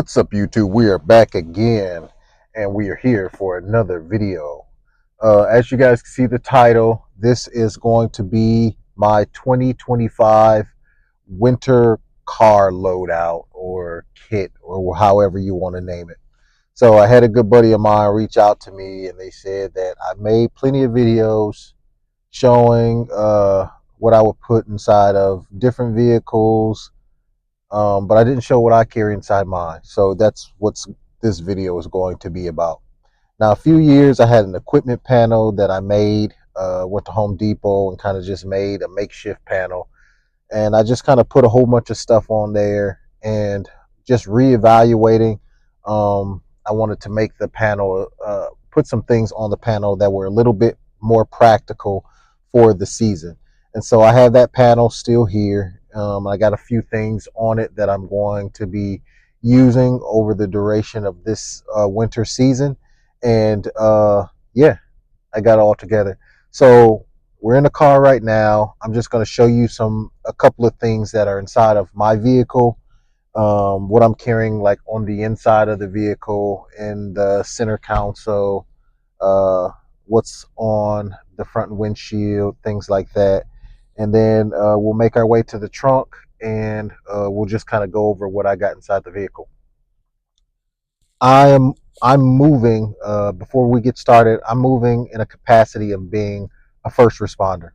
What's up, YouTube? We are back again, and we are here for another video. As you guys can see the title, this is going to be my 2025 winter car loadout or kit, or however you want to name it. So I had a good buddy of mine reach out to me, and they said that I made plenty of videos showing what I would put inside of different vehicles, but I didn't show what I carry inside mine. So that's what this video is going to be about. Now, a few years I had an equipment panel that I made, went to Home Depot and kind of just made a makeshift panel. And I just kind of put a whole bunch of stuff on there and just reevaluating. I wanted to make the panel, put some things on the panel that were a little bit more practical for the season. And so I have that panel still here. I got a few things on it that I'm going to be using over the duration of this winter season. And yeah, I got it all together. So we're in the car right now. I'm just going to show you a couple of things that are inside of my vehicle, what I'm carrying like on the inside of the vehicle in the center console, what's on the front windshield, things like that. And then we'll make our way to the trunk, and we'll just kind of go over what I got inside the vehicle. I'm moving. Before we get started, I'm moving in a capacity of being a first responder.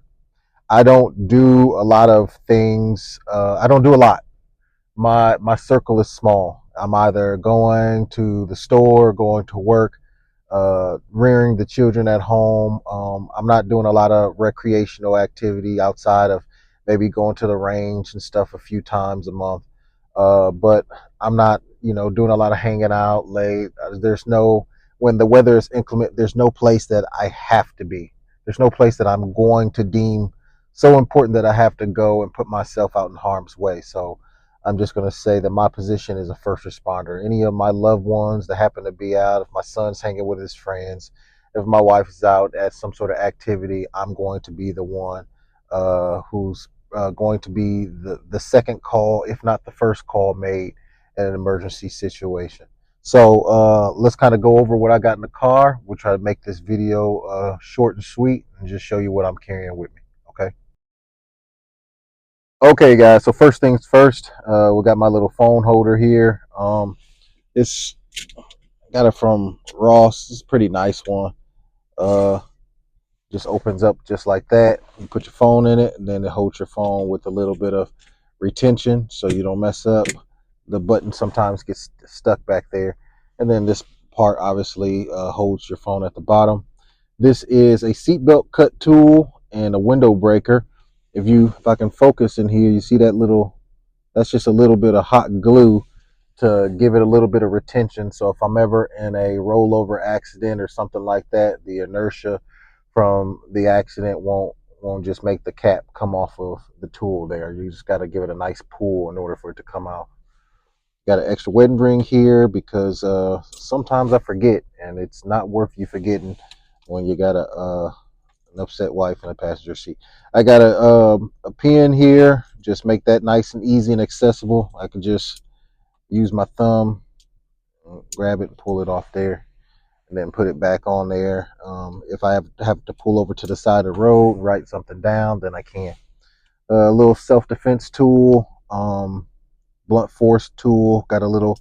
I don't do a lot of things. I don't do a lot. My circle is small. I'm either going to the store, going to work, rearing the children at home. I'm not doing a lot of recreational activity outside of maybe going to the range and stuff a few times a month. But I'm not, doing a lot of hanging out late. When the weather is inclement, there's no place that I have to be. There's no place that I'm going to deem so important that I have to go and put myself out in harm's way. So I'm just going to say that my position is a first responder. Any of my loved ones that happen to be out, if my son's hanging with his friends, if my wife is out at some sort of activity, I'm going to be the one who's going to be the second call, if not the first call made in an emergency situation. So let's kind of go over what I got in the car. We'll try to make this video short and sweet and just show you what I'm carrying with me. Okay. Okay, guys. So first things first, we got my little phone holder here. It's got it from Ross. It's a pretty nice one. Uh, just opens up just like that. You put your phone in it, and then it holds your phone with a little bit of retention, so you don't mess up. The button sometimes gets stuck back there, and then this part obviously holds your phone at the bottom. This is a seatbelt cut tool and a window breaker. If I can focus in here, you see that's just a little bit of hot glue to give it a little bit of retention. So if I'm ever in a rollover accident or something like that, the inertia from the accident won't just make the cap come off of the tool there. You just got to give it a nice pull in order for it to come out. Got an extra wedding ring here because sometimes I forget, and it's not worth you forgetting when you got an upset wife in the passenger seat. I got a pen here. Just make that nice and easy and accessible. I can just use my thumb, grab it and pull it off there, and then put it back on there. If I have to pull over to the side of the road, write something down, then I can. A little self-defense tool, blunt force tool. Got a little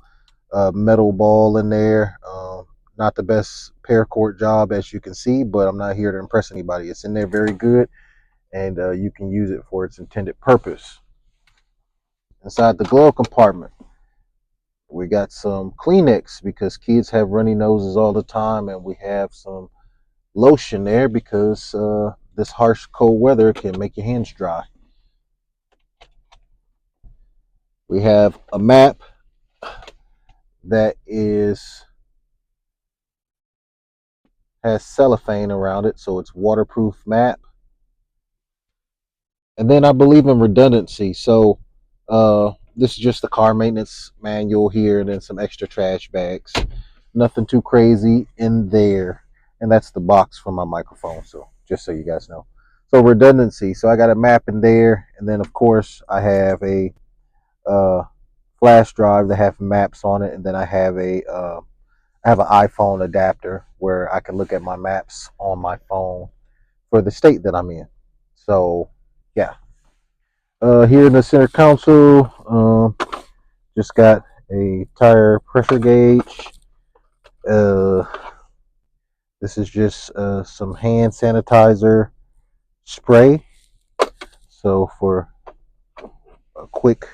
metal ball in there. Not the best paracord job, as you can see, but I'm not here to impress anybody. It's in there very good, and you can use it for its intended purpose. Inside the glove compartment, we got some Kleenex because kids have runny noses all the time, and we have some lotion there because this harsh cold weather can make your hands dry. We have a map that has cellophane around it, so it's waterproof map. And then I believe in redundancy, so this is just the car maintenance manual here, and then some extra trash bags. Nothing too crazy in there. And that's the box for my microphone, so just so you guys know. So redundancy, so I got a map in there, and then of course I have a flash drive that have maps on it, and then I have an iPhone adapter where I can look at my maps on my phone for the state that I'm in. So yeah, here in the center console, just got a tire pressure gauge. Uh, this is just some hand sanitizer spray. So for a quick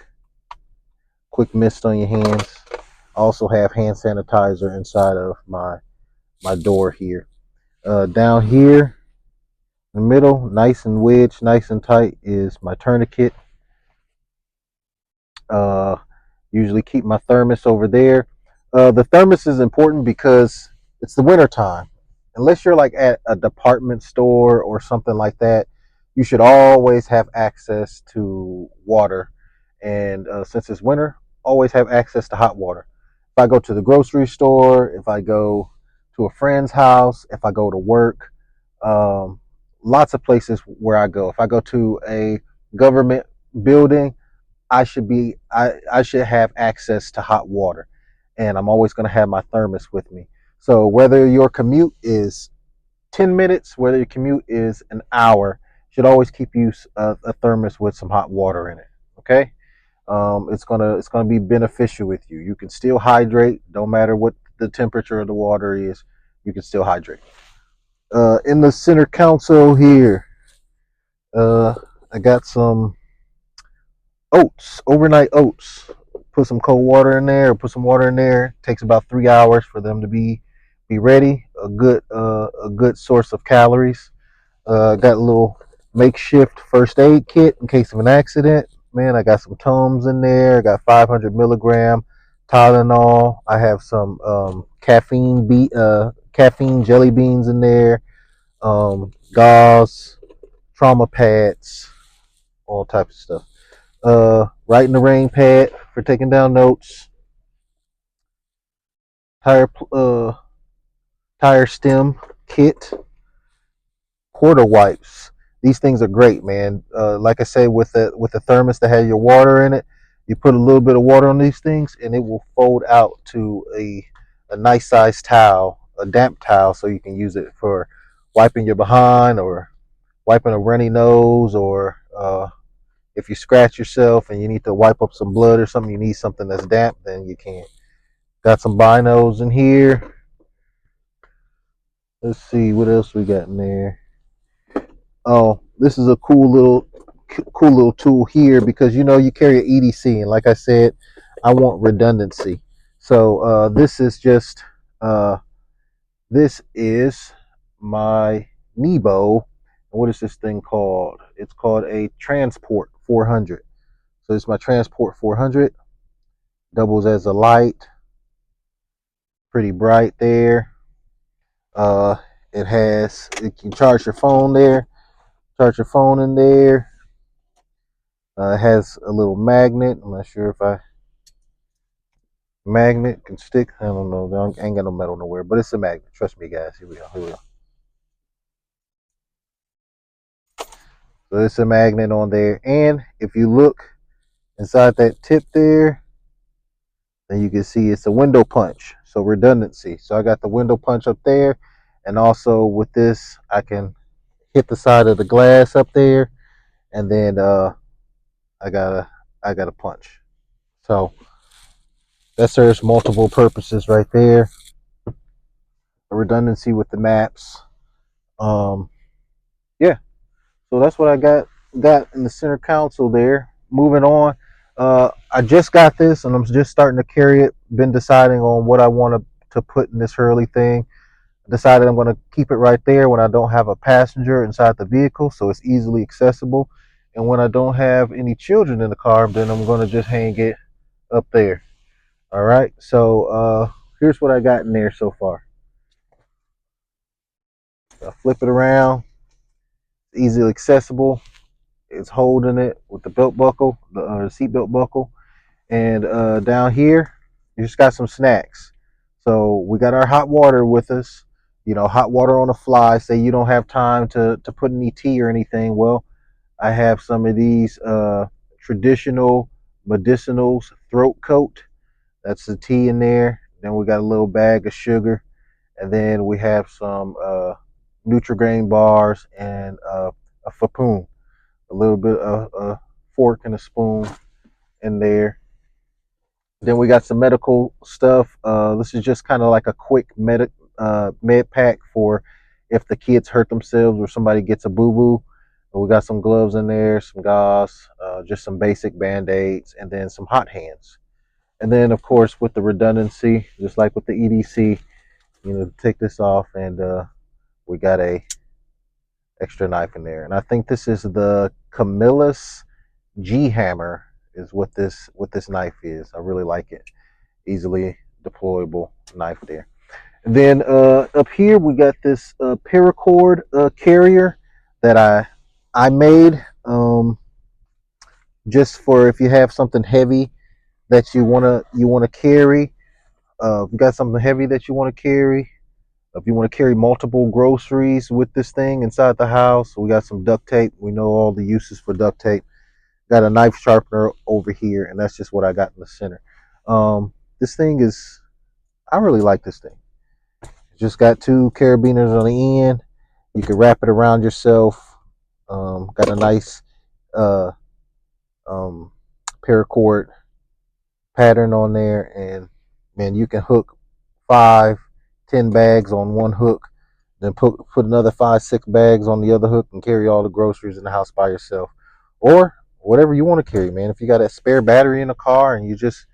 mist on your hands. I also have hand sanitizer inside of my door here. Down here in the middle, nice and wedged, nice and tight, is my tourniquet. Uh, Usually keep my thermos over there. The thermos is important because it's the winter time. Unless you're like at a department store or something like that, you should always have access to water. And since it's winter, always have access to hot water. If I go to the grocery store, if I go to a friend's house, if I go to work, um, lots of places where I go. If I go to a government building, I should have access to hot water, and I'm always going to have my thermos with me. So whether your commute is 10 minutes, whether your commute is an hour, you should always keep you a thermos with some hot water in it. Okay, it's gonna be beneficial with you. You can still hydrate, no matter what the temperature of the water is. You can still hydrate. In the center console here, uh, I got some oats, overnight oats. Put some cold water in there, or put some water in there. It takes about 3 hours for them to be ready. A good source of calories. Got a little makeshift first aid kit in case of an accident. Man, I got some Tums in there. I got 500 milligram Tylenol. I have some caffeine jelly beans in there. Gauze, trauma pads, all types of stuff. Writing the rain pad for taking down notes. Tire tire stem kit. Quarter wipes. These things are great, man. Like I say, with the thermos that has your water in it, you put a little bit of water on these things, and it will fold out to a nice sized towel, a damp towel, so you can use it for wiping your behind or wiping a runny nose, or if you scratch yourself and you need to wipe up some blood or something, you need something that's damp, then you can. Got some binos in here. Let's see what else we got in there. Oh, this is a cool little tool here because you carry an EDC, and like I said, I want redundancy. So uh, this is my Nebo. What is this thing called? It's called a Transport 400. So it's my Transport 400. Doubles as a light. Pretty bright there. Uh, it can charge your phone there. Charge your phone in there. It has a little magnet. I'm not sure if I magnet can stick. I don't know. I ain't got no metal nowhere, but it's a magnet. Trust me, guys. Here we go. Here we go. So it's a magnet on there, and if you look inside that tip there, then you can see it's a window punch. So redundancy. So I got the window punch up there, and also with this, I can hit the side of the glass up there, and then I got a punch. So that serves multiple purposes right there. A redundancy with the maps. Um, yeah. So that's what I got in the center console there. Moving on. I just got this, and I'm just starting to carry it. Been deciding on what I want to put in this Hurley thing. Decided I'm going to keep it right there when I don't have a passenger inside the vehicle, so it's easily accessible. And when I don't have any children in the car, then I'm going to just hang it up there. All right. So here's what I got in there so far. I flip it around. It's easily accessible. It's holding it with the belt buckle, the seat belt buckle. And down here, you just got some snacks. So we got our hot water with us. Hot water on the fly. Say you don't have time to put any tea or anything. Well, I have some of these traditional medicinals throat coat. That's the tea in there. Then we got a little bag of sugar, and then we have some Nutri-Grain bars and a Fapoon, a little bit of a fork and a spoon in there. Then we got some medical stuff. This is just kind of like a quick med pack for if the kids hurt themselves or somebody gets a boo boo. We got some gloves in there, some gauze, just some basic band aids, and then some hot hands. And then, of course, with the redundancy, just like with the EDC, take this off, and we got a extra knife in there. And I think this is the Camillus G Hammer is what this knife is. I really like it. Easily deployable knife there. And then up here we got this paracord carrier that I made just for if you have something heavy that you wanna carry. If you got something heavy that you want to carry, if you want to carry multiple groceries with this thing inside the house, we got some duct tape. We know all the uses for duct tape. Got a knife sharpener over here, and that's just what I got in the center. This thing is, I really like this thing. Just got two carabiners on the end. You can wrap it around yourself. Got a nice uh, um, paracord pattern on there, and man, you can hook 5, 10 bags on one hook, then put another 5, 6 bags on the other hook, and carry all the groceries in the house by yourself, or whatever you want to carry, man. If you got a spare battery in a car and you just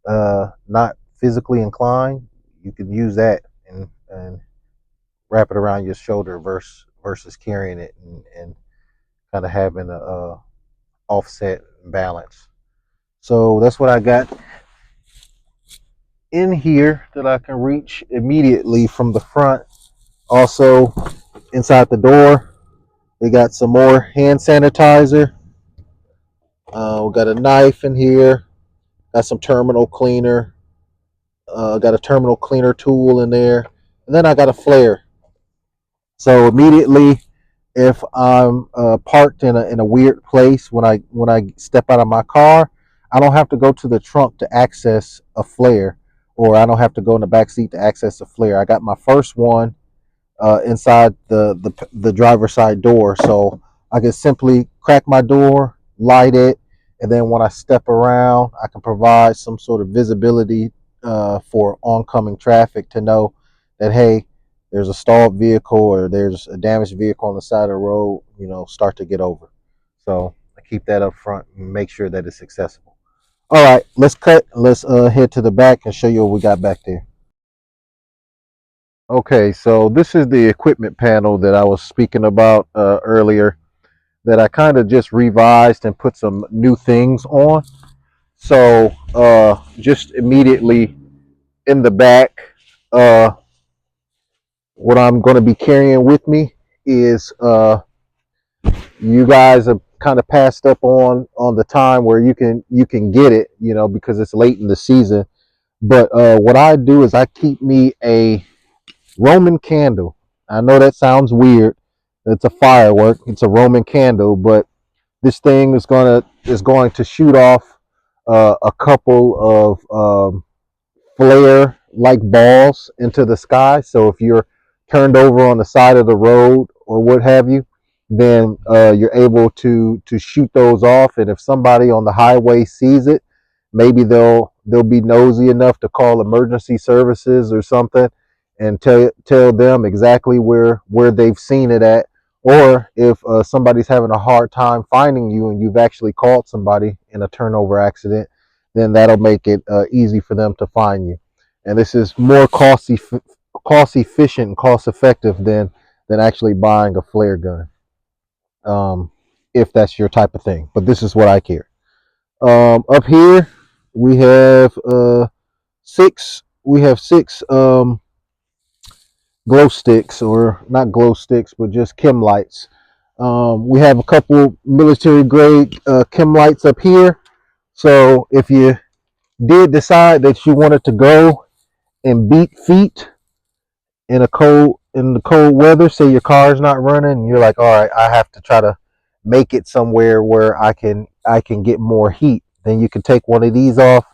not physically inclined, you can use that and wrap it around your shoulder versus carrying it and kind of having a offset balance. So that's what I got in here that I can reach immediately from the front. Also, inside the door, we got some more hand sanitizer. We got a knife in here. Got some terminal cleaner. Got a terminal cleaner tool in there, and then I got a flare. So immediately, if I'm parked in a weird place when I step out of my car, I don't have to go to the trunk to access a flare, or I don't have to go in the back seat to access a flare. I got my first one inside the driver's side door, so I can simply crack my door, light it, and then when I step around, I can provide some sort of visibility for oncoming traffic to know that, hey, there's a stalled vehicle or there's a damaged vehicle on the side of the road, start to get over. So I keep that up front and make sure that it's accessible. All right, let's cut. Let's head to the back and show you what we got back there. Okay, so this is the equipment panel that I was speaking about earlier that I kind of just revised and put some new things on. So just immediately in the back, what I'm going to be carrying with me is you guys have kind of passed up on the time where you can get it, because it's late in the season. But what I do is I keep me a Roman candle. I know that sounds weird. It's a firework. It's a Roman candle, but this thing is going to shoot off a couple of flare like balls into the sky. So if you're turned over on the side of the road or what have you, then you're able to shoot those off. And if somebody on the highway sees it, maybe they'll be nosy enough to call emergency services or something and tell them exactly where they've seen it at. Or if somebody's having a hard time finding you and you've actually called somebody in a turnover accident, then that'll make it easy for them to find you. And this is more cost efficient and cost effective than actually buying a flare gun, if that's your type of thing. But this is what I carry. Up here we have six. We have six glow sticks, or not glow sticks, but just chem lights. We have a couple military grade chem lights up here. So if you did decide that you wanted to go and beat feet in the cold weather, say your car's not running, and you're like, all right, I have to try to make it somewhere where I can get more heat. Then you can take one of these off,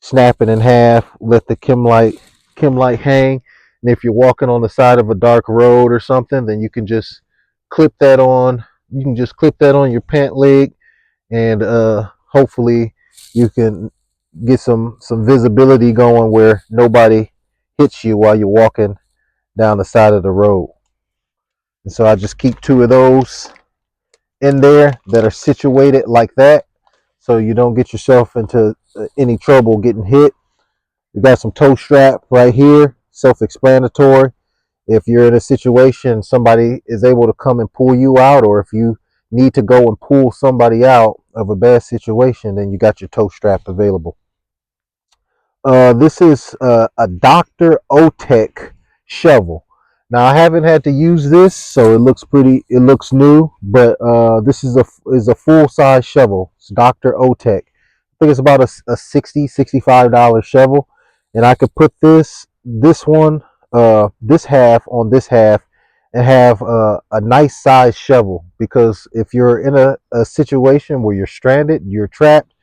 snap it in half, let the chem light hang. And if you're walking on the side of a dark road or something, then you can just clip that on. You can just clip that on your pant leg, and hopefully you can get some visibility going where nobody hits you while you're walking down the side of the road. And so I just keep two of those in there that are situated like that, so you don't get yourself into any trouble getting hit. You got some toe strap right here, self-explanatory. If you're in a situation, somebody is able to come and pull you out, or if you need to go and pull somebody out of a bad situation, then you got your toe strap available. This is a Dr. Otech shovel. Now I haven't had to use this, so it looks pretty. It looks new, but this is a full size shovel. It's Dr. Otech. I think it's about a $65 shovel, and I could put this one, this half on this half, and have a nice size shovel. Because if you're in a situation where you're stranded, you're trapped,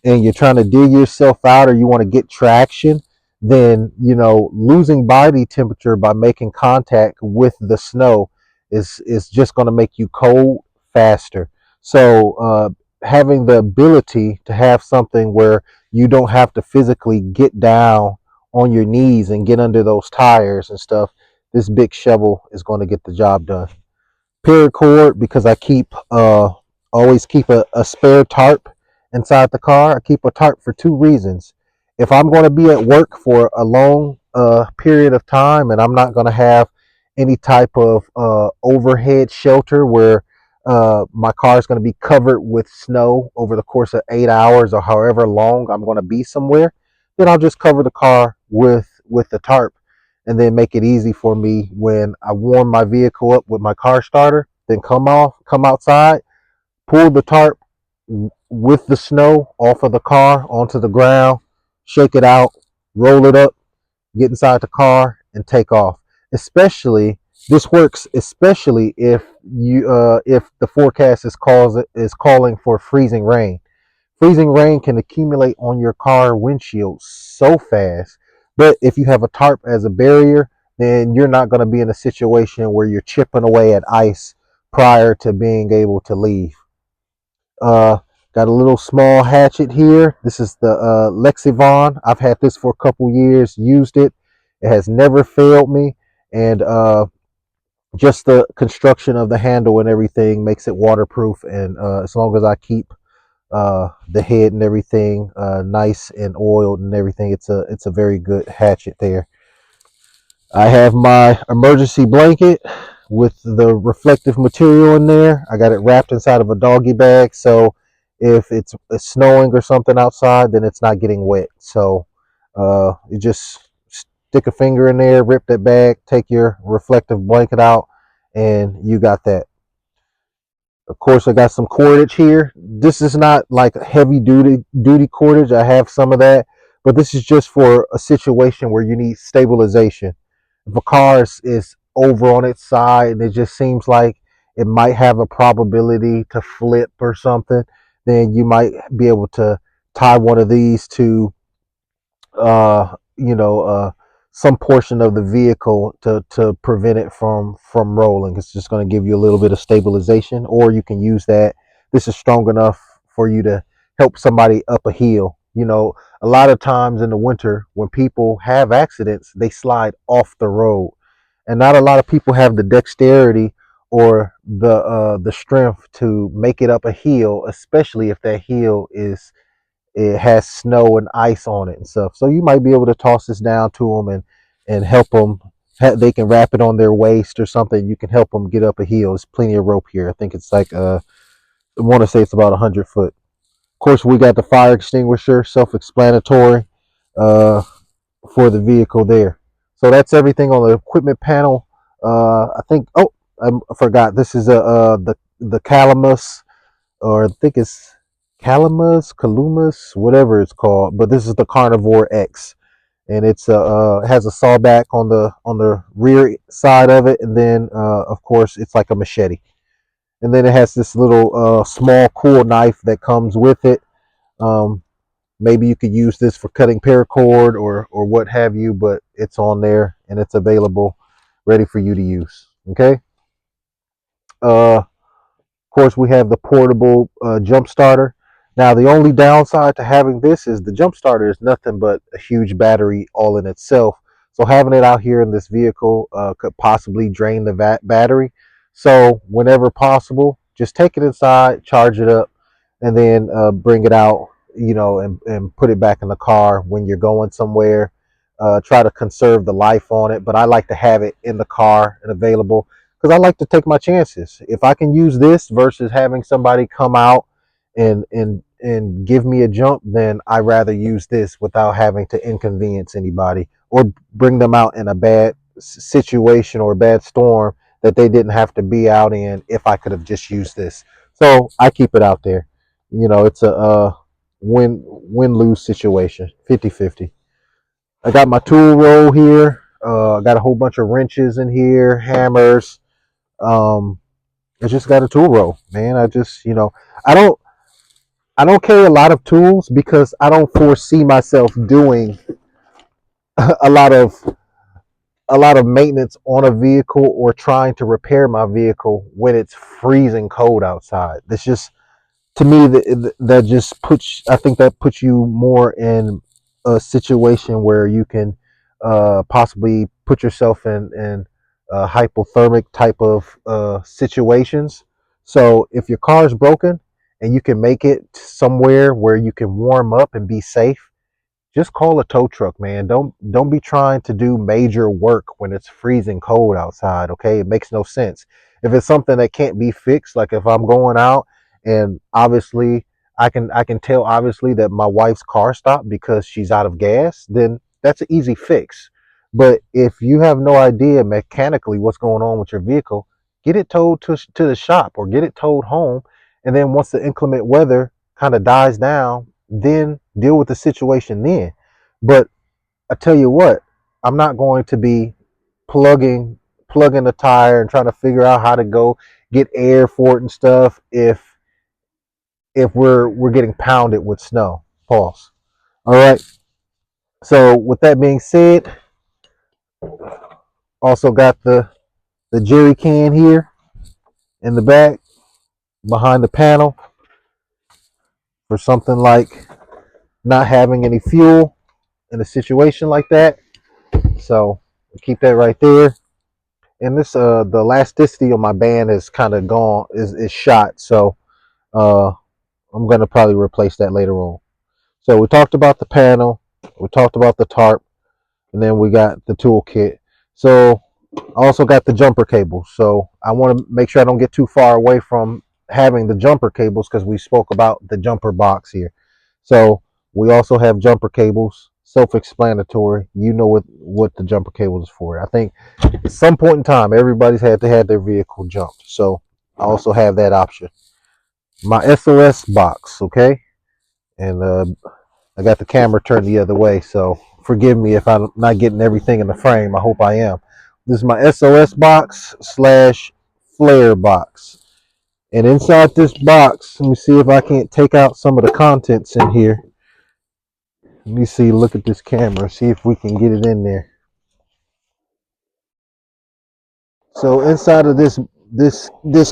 and you're trying to dig yourself out, or you want to get traction, then losing body temperature by making contact with the snow is just going to make you cold faster. So having the ability to have something where you don't have to physically get down on your knees and get under those tires and stuff, this big shovel is going to get the job done. Paracord, because I keep always keep a spare tarp inside the car. I keep a tarp for two reasons. If I'm going to be at work for a long period of time, and I'm not going to have any type of overhead shelter where my car is going to be covered with snow over the course of 8 hours or however long I'm going to be somewhere, then I'll just cover the car with the tarp, and then make it easy for me when I warm my vehicle up with my car starter, then come outside, pull the tarp with the snow off of the car onto the ground, shake it out, roll it up, get inside the car, and take off. Especially this works especially if the forecast is calling for freezing rain. Freezing rain can accumulate on your car windshield so fast. But if you have a tarp as a barrier, then you're not going to be in a situation where you're chipping away at ice prior to being able to leave. Uh, got a little small hatchet here. This is the Lexivon. I've had this for a couple years, used it. It has never failed me. And just the construction of the handle and everything makes it waterproof. And as long as I keep the head and everything nice and oiled and everything, it's a very good hatchet there. I have my emergency blanket with the reflective material in there. I got it wrapped inside of a doggy bag, so if it's snowing or something outside, then it's not getting wet. So you just stick a finger in there, rip that bag, take your reflective blanket out, and you got that. Of course, I got some cordage here. This is not like heavy duty cordage. I have some of that, but this is just for a situation where you need stabilization. If a car is over on its side and it just seems like it might have a probability to flip or something, then you might be able to tie one of these to uh, you know, uh, some portion of the vehicle to prevent it from rolling. It's just going to give you a little bit of stabilization, or you can use that. This is strong enough for you to help somebody up a hill. A lot of times in the winter when people have accidents, they slide off the road, and not a lot of people have the dexterity or the strength to make it up a hill, especially if that hill it has snow and ice on it and stuff. So you might be able to toss this down to them and help them. They can wrap it on their waist or something. You can help them get up a hill. There's plenty of rope here. I think it's like I want to say it's about 100 foot. Of course, we got the fire extinguisher, self-explanatory, uh, for the vehicle there. So that's everything on the equipment panel. I think. Oh, I forgot. This is the Calamus, or I think it's Calumas, whatever it's called. But this is the Carnivore X, and it has a sawback on the rear side of it, and then of course it's like a machete, and then it has this little small cool knife that comes with it. Um, Maybe you could use this for cutting paracord or what have you, but it's on there and it's available, ready for you to use. Okay. Of course, we have the portable jump starter. Now, the only downside to having this is the jump starter is nothing but a huge battery all in itself. So having it out here in this vehicle could possibly drain the battery. So whenever possible, just take it inside, charge it up, and then bring it out, and put it back in the car when you're going somewhere. Try to conserve the life on it, but I like to have it in the car and available because I like to take my chances. If I can use this versus having somebody come out and give me a jump, then I rather use this without having to inconvenience anybody or bring them out in a bad situation or a bad storm that they didn't have to be out in if I could have just used this. So I keep it out there. It's a win lose situation, 50-50. I got my tool roll here. I got a whole bunch of wrenches in here, hammers. Um, I just got a tool roll, man. I don't I don't carry a lot of tools because I don't foresee myself doing a lot of maintenance on a vehicle or trying to repair my vehicle when it's freezing cold outside. That's just, to me, that just puts, I think that puts you more in a situation where you can possibly put yourself in hypothermic type of situations. So if your car is broken and you can make it somewhere where you can warm up and be safe, just call a tow truck, man. Don't be trying to do major work when it's freezing cold outside, okay? It makes no sense. If it's something that can't be fixed, like if I'm going out and obviously I can tell obviously that my wife's car stopped because she's out of gas, then that's an easy fix. But if you have no idea mechanically what's going on with your vehicle, get it towed to the shop or get it towed home, and then once the inclement weather kind of dies down, then deal with the situation then. But I tell you what, I'm not going to be plugging the tire and trying to figure out how to go get air for it and stuff if we're getting pounded with snow. Pause. All right. So with that being said, also got the jerry can here in the back behind the panel for something like not having any fuel in a situation like that. So keep that right there. And this the elasticity on my band is kind of gone, is shot. So uh I'm gonna probably replace that later on. So we talked about the panel, we talked about the tarp, and then we got the toolkit. So I also got the jumper cables. So I want to make sure I don't get too far away from having the jumper cables because we spoke about the jumper box here. So we also have jumper cables, self-explanatory. You know what the jumper cables is for. I think at some point in time, everybody's had to have their vehicle jumped. So I also have that option. My SOS box, okay? And I got the camera turned the other way, so forgive me if I'm not getting everything in the frame. I hope I am. This is my SOS box slash flare box. And inside this box, let me see if I can't take out some of the contents in here. Let me see, look at this camera, see if we can get it in there. So inside of this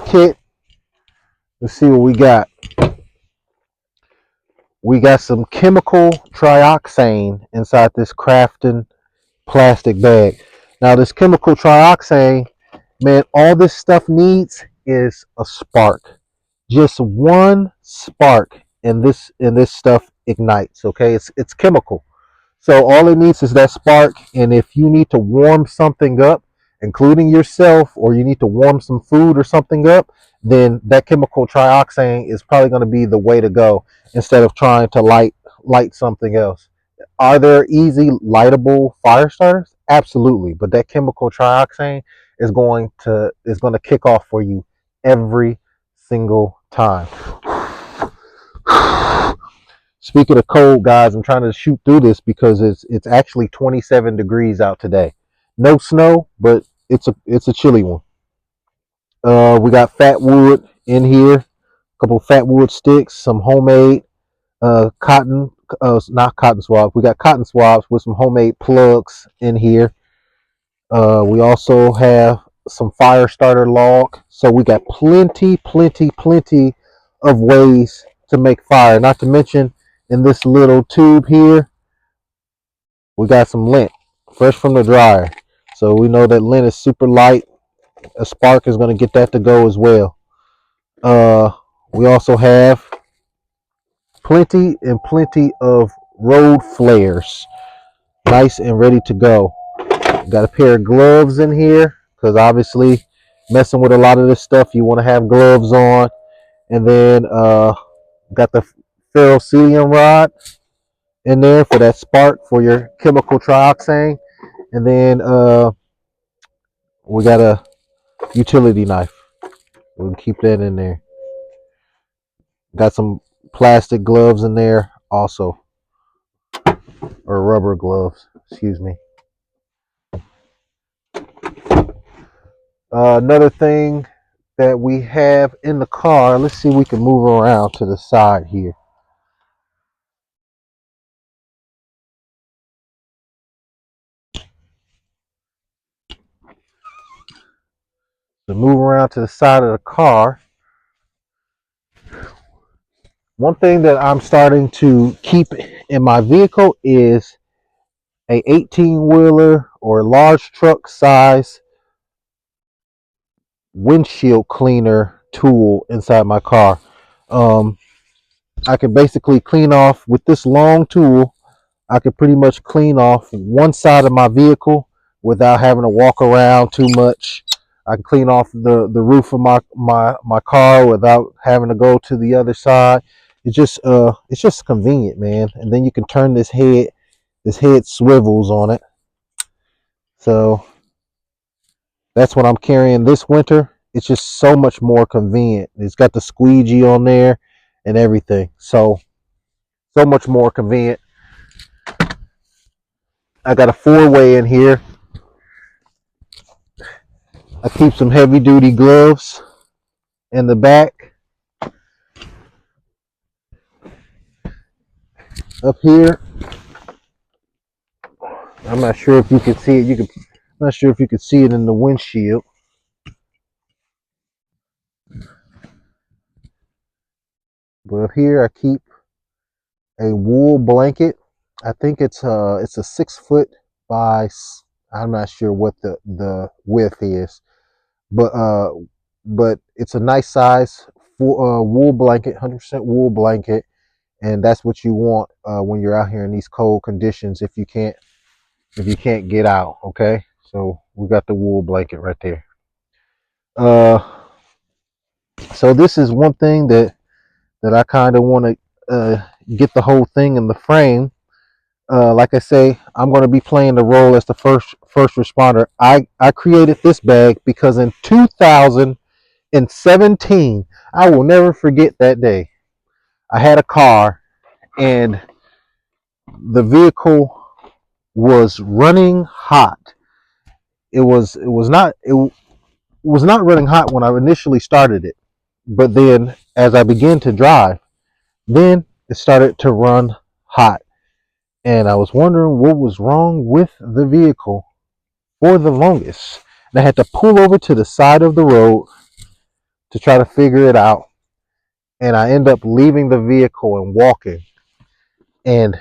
kit, let's see what we got. We got some chemical trioxane inside this Crafton plastic bag. Now this chemical trioxane, man, all this stuff needs is a spark. Just one spark and this stuff ignites, okay? It's chemical. So all it needs is that spark, and if you need to warm something up, including yourself, or you need to warm some food or something up, then that chemical trioxane is probably going to be the way to go instead of trying to light something else. Are there easy lightable fire starters? Absolutely, but that chemical trioxane is going to kick off for you every single time. Speaking of cold, guys, I'm trying to shoot through this because it's actually 27 degrees out today. No snow, but it's a chilly one. We got fat wood in here, a couple fat wood sticks, some homemade cotton not cotton swabs. We got cotton swabs with some homemade plugs in here. We also have some fire starter log. So we got plenty of ways to make fire. Not to mention in this little tube here, we got some lint fresh from the dryer. So we know that lint is super light. A spark is going to get that to go as well. We also have plenty of road flares, nice and ready to go. Got a pair of gloves in here because obviously messing with a lot of this stuff, you want to have gloves on. And then got the ferrocerium rod in there for that spark for your chemical trioxane. And then we got a utility knife. We can keep that in there. Got some plastic gloves in there also, or rubber gloves, excuse me. Another thing that we have in the car, let's see if we can move around to the side here. To move around to the side of the car, one thing that I'm starting to keep in my vehicle is a 18-wheeler or large truck size windshield cleaner tool inside my car. I can basically clean off with this long tool. I could pretty much clean off one side of my vehicle without having to walk around too much. I can clean off the roof of my car without having to go to the other side. It's just convenient, man. And then you can turn this head swivels on it. So that's what I'm carrying this winter. It's just so much more convenient. It's got the squeegee on there and everything. So much more convenient. I got a 4-way in here. I keep some heavy duty gloves in the back. Up here, I'm not sure if you can see it. I'm not sure if you can see it in the windshield. But up here, I keep a wool blanket. I think it's a 6 foot by, I'm not sure what the width is, but it's a nice size wool blanket, 100% wool blanket, and that's what you want when you're out here in these cold conditions. If you can't get out, okay. So we got the wool blanket right there. So this is one thing that I kind of want to get the whole thing in the frame. Like I say, I'm going to be playing the role as the first responder. I created this bag because in 2017, I will never forget that day. I had a car and the vehicle was running hot. It was not running hot when I initially started it, but then as I began to drive, then it started to run hot. And I was wondering what was wrong with the vehicle for the longest. And I had to pull over to the side of the road to try to figure it out. And I end up leaving the vehicle and walking. And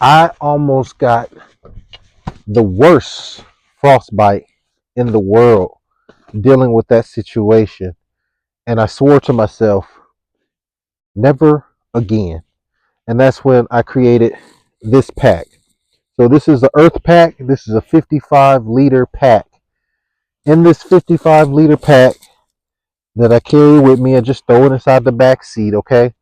I almost got the worst frostbite in the world dealing with that situation. And I swore to myself, never again. And that's when I created this pack. So this is the Earth Pack. This is a 55-liter pack. In this 55-liter pack that I carry with me, I just throw it inside the back seat, okay?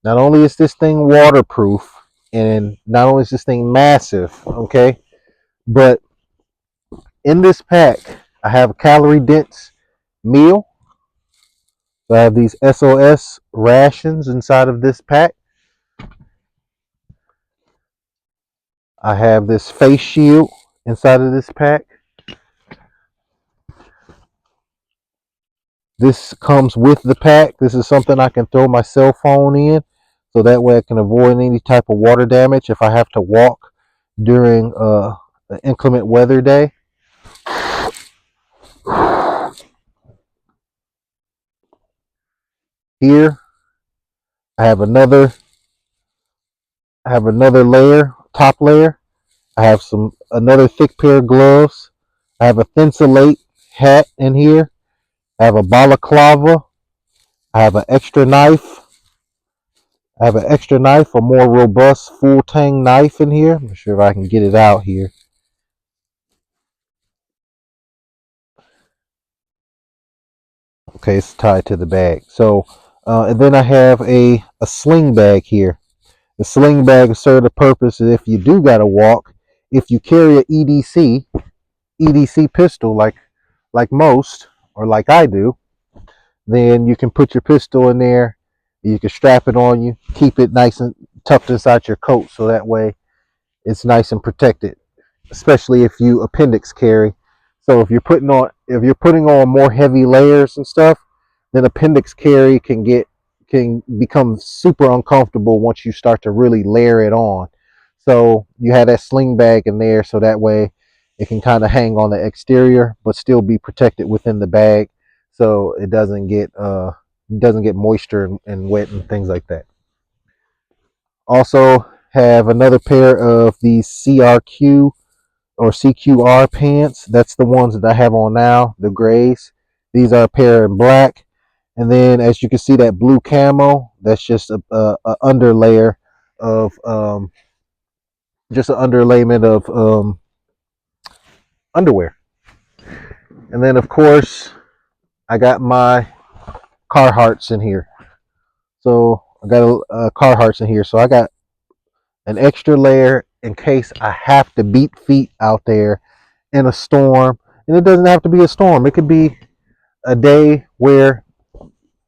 Not only is this thing waterproof, and not only is this thing massive, okay, but in this pack, I have a calorie-dense meal. So I have these SOS rations inside of this pack. I have this face shield inside of this pack. This comes with the pack. This is something I can throw my cell phone in. so that way I can avoid any type of water damage if I have to walk during an inclement weather day. Here I have another layer, top layer. I have another thick pair of gloves. I have a Thinsulate hat in here. I have a balaclava. I have an extra knife. A more robust full tang knife in here. I'm not sure if I can get it out here. Okay, it's tied to the bag. So, and then I have a sling bag here. The sling bag serves the purpose is if you do gotta walk, if you carry a EDC pistol like most or like I do, then you can put your pistol in there. You can strap it on you, keep it nice and tucked inside your coat, so that way it's nice and protected. Especially if you appendix carry. So if you're putting on more heavy layers and stuff, then appendix carry can become super uncomfortable once you start to really layer it on. So you have that sling bag in there, so that way it can kind of hang on the exterior but still be protected within the bag, so it doesn't get moisture and wet and things like that. Also have another pair of these CRQ or CQR pants. That's the ones that I have on now, the grays. These are a pair in black. And then as you can see, that blue camo, that's just a underlayer of just an underlayment of underwear. And then of course I got my Carhartts in here. So I got a Carhartts in here. So I got an extra layer in case I have to beat feet out there in a storm. And it doesn't have to be a storm. It could be a day where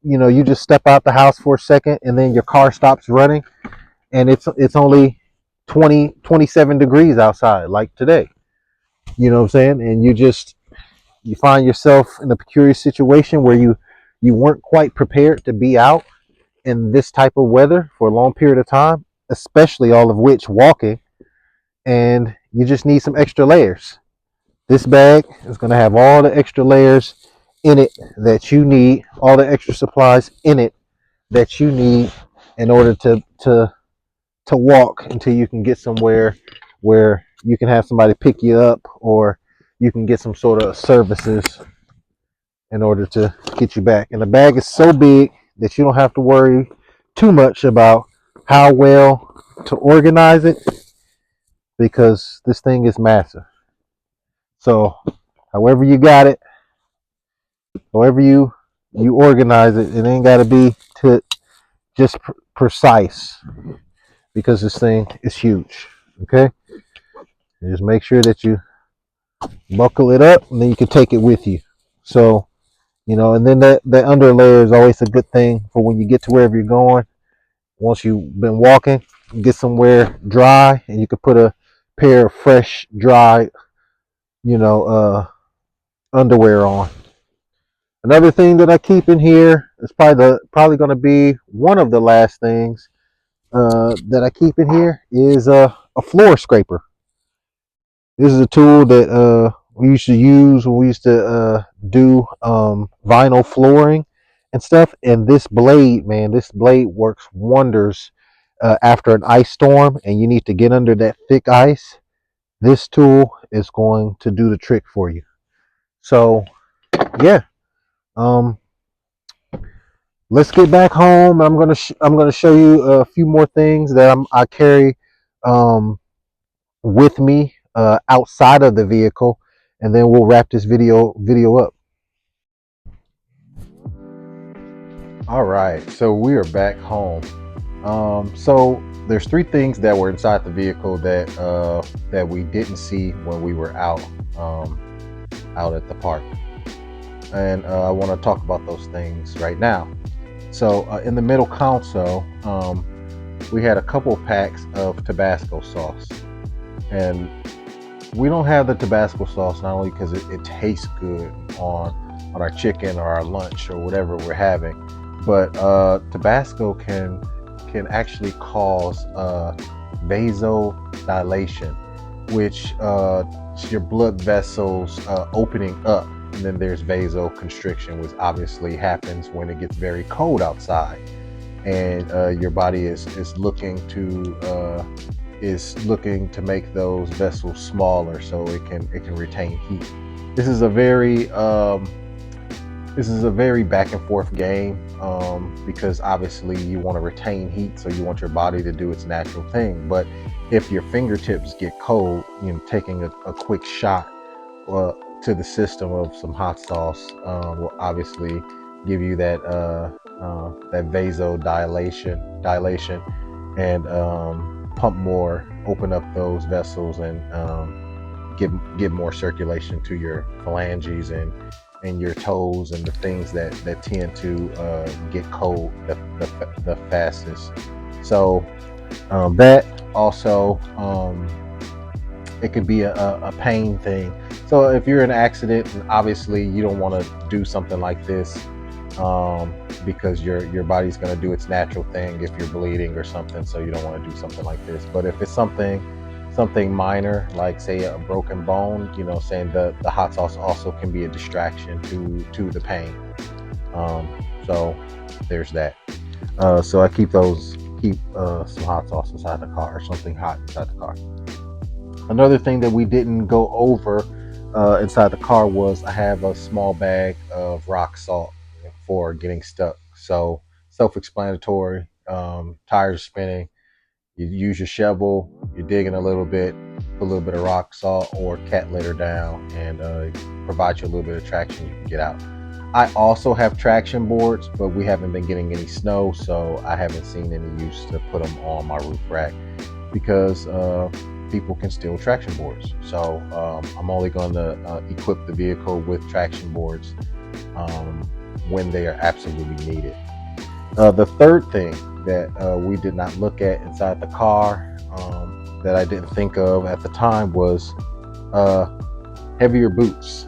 you just step out the house for a second and then your car stops running and it's only 27 degrees outside like today. You know what I'm saying? And you find yourself in a peculiar situation where you weren't quite prepared to be out in this type of weather for a long period of time, especially all of which walking, and you just need some extra layers. This bag is going to have all the extra layers in it that you need, all the extra supplies in it that you need in order to walk until you can get somewhere where you can have somebody pick you up, or you can get some sort of services in order to get you back. And the bag is so big that you don't have to worry too much about how well to organize it, because this thing is massive. So however you got it, however you organize it, it ain't got to be to just precise, because this thing is huge. Okay, and just make sure that you buckle it up and then you can take it with you. So and then that under layer is always a good thing for when you get to wherever you're going. Once you've been walking, get somewhere dry and you can put a pair of fresh dry underwear on. Another thing that I keep in here is probably going to be one of the last things that I keep in here is a floor scraper. This is a tool that we used to use when we used to do vinyl flooring and stuff. And this blade, man, this blade works wonders after an ice storm and you need to get under that thick ice. This tool is going to do the trick for you. So, yeah. Let's get back home. I'm gonna show you a few more things that I carry with me outside of the vehicle, and then we'll wrap this video up. All right, so we are back home. So there's three things that were inside the vehicle that we didn't see when we were out at the park, and I want to talk about those things right now. So in the middle console, we had a couple packs of Tabasco sauce, and we don't have the Tabasco sauce not only because it tastes good on our chicken or our lunch or whatever we're having, but Tabasco can can actually cause vasodilation, which is your blood vessels opening up. And then there's vasoconstriction, which obviously happens when it gets very cold outside, and your body is looking to make those vessels smaller so it can retain heat. This is a very back and forth game, because obviously you want to retain heat, so you want your body to do its natural thing. But if your fingertips get cold, taking a quick shot to the system of some hot sauce will obviously give you that vasodilation, and pump more, open up those vessels, and give more circulation to your phalanges and your toes, and the things that tend to get cold the fastest. So that also, it could be a pain thing. So if you're in an accident, and obviously you don't want to do something like this, because your body's going to do its natural thing if you're bleeding or something, so you don't want to do something like this. But if it's something minor, like say a broken bone, saying the hot sauce also can be a distraction to the pain. So there's that. So I keep some hot sauce inside the car, or something hot inside the car. Another thing that we didn't go over inside the car was I have a small bag of rock salt for getting stuck. So self-explanatory. Tires spinning, you use your shovel, you're digging a little bit, put a little bit of rock salt or cat litter down, and provide you a little bit of traction, you can get out. I also have traction boards, but we haven't been getting any snow, so I haven't seen any use to put them on my roof rack, because people can steal traction boards. So I'm only going to equip the vehicle with traction boards when they are absolutely needed. The third thing that we did not look at inside the car, that I didn't think of at the time, was heavier boots.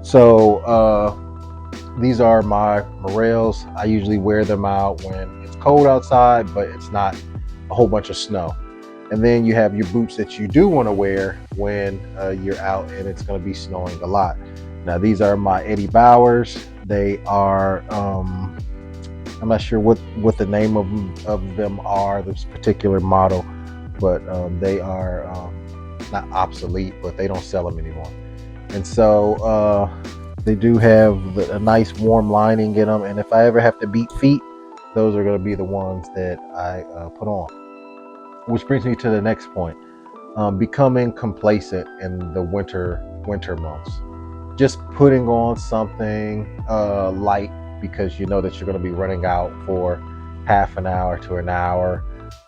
So these are my Morels. I usually wear them out when it's cold outside, but it's not a whole bunch of snow. And then you have your boots that you do want to wear when you're out and it's going to be snowing a lot. Now these are my Eddie Bauers. They are, I'm not sure what the name of them are, this particular model, but they are not obsolete, but they don't sell them anymore. And so they do have a nice warm lining in them, and if I ever have to beat feet, those are going to be the ones that I put on. Which brings me to the next point: becoming complacent in the winter months. Just putting on something light, because you know that you're going to be running out for half an hour to an hour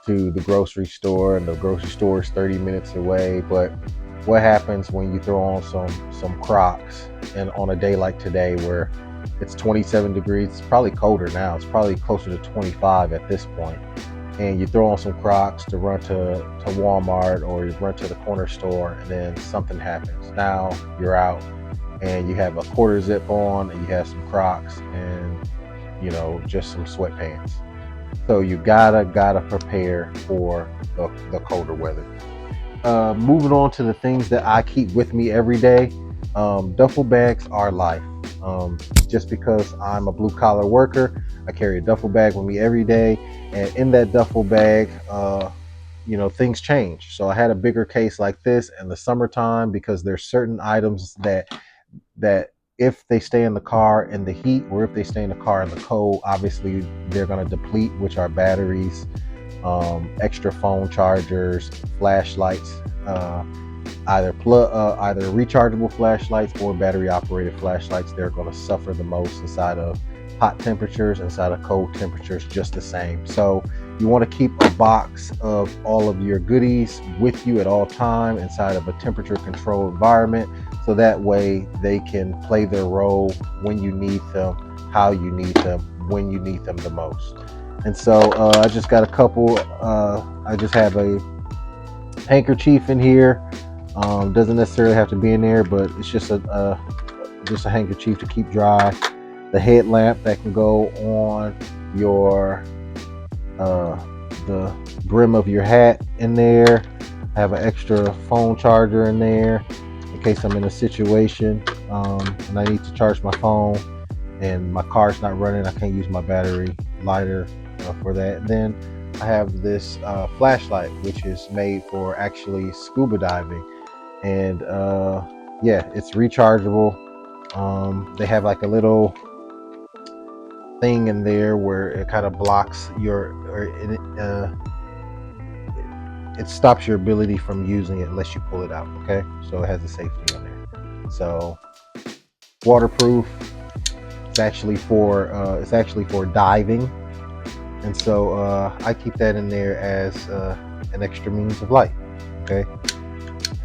to the grocery store, and the grocery store is 30 minutes away. But what happens when you throw on some Crocs, and on a day like today where it's 27 degrees, it's probably colder now, it's probably closer to 25 at this point, and you throw on some Crocs to run to Walmart, or you run to the corner store, and then something happens. Now you're out and you have a quarter zip on, and you have some Crocs, and just some sweatpants. So you gotta prepare for the colder weather. Moving on to the things that I keep with me every day. Duffel bags are life. Just because I'm a blue collar worker, I carry a duffel bag with me every day, and in that duffel bag, things change. So I had a bigger case like this in the summertime, because there's certain items that if they stay in the car in the heat, or if they stay in the car in the cold, obviously they're going to deplete, which are batteries, extra phone chargers, flashlights, either rechargeable flashlights or battery operated flashlights. They're going to suffer the most inside of hot temperatures, inside of cold temperatures, just the same. So you want to keep a box of all of your goodies with you at all time inside of a temperature controlled environment, so that way they can play their role when you need them, how you need them, when you need them the most. And so I just got a couple. I just have a handkerchief in here. Doesn't necessarily have to be in there, but it's just a handkerchief to keep dry. The headlamp that can go on your the brim of your hat in there. I have an extra phone charger in there in case I'm in a situation and I need to charge my phone and my car's not running. I can't use my battery lighter for that. And then I have this flashlight, which is made for actually scuba diving. And yeah, it's rechargeable. They have like a little thing in there where it kind of blocks your, or it stops your ability from using it unless you pull it out. Okay, so it has a safety on there. So waterproof. It's actually for diving, and so I keep that in there as an extra means of light. Okay,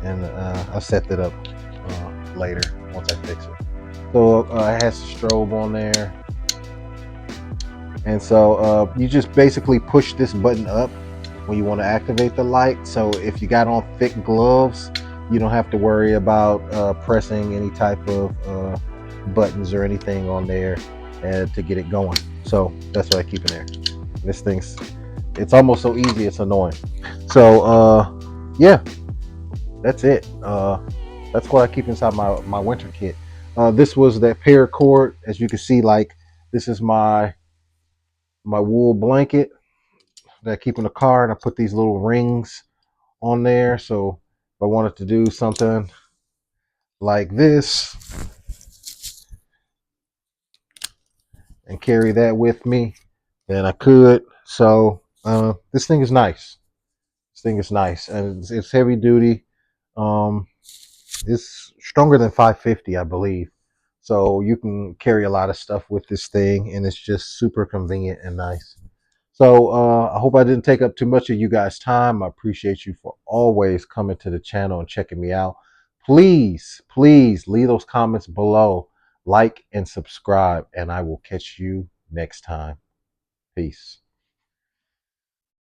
and I'll set that up later once I fix it. So it has a strobe on there, and so you just basically push this button up when you want to activate the light. So if you got on thick gloves, you don't have to worry about pressing any type of buttons or anything on there to get it going. So that's what I keep in there. This thing's, it's almost so easy, it's annoying. So yeah, that's it. That's what I keep inside my winter kit. This was that paracord. As you can see, like, this is my wool blanket that I keep in the car, and I put these little rings on there. So if I wanted to do something like this and carry that with me, then I could. So this thing is nice. This thing is nice, and it's heavy duty. Um, it's stronger than 550, I believe. So you can carry a lot of stuff with this thing, and it's just super convenient and nice. So I hope I didn't take up too much of you guys' time. I appreciate you for always coming to the channel and checking me out. Please, please leave those comments below, like and subscribe, and I will catch you next time. Peace.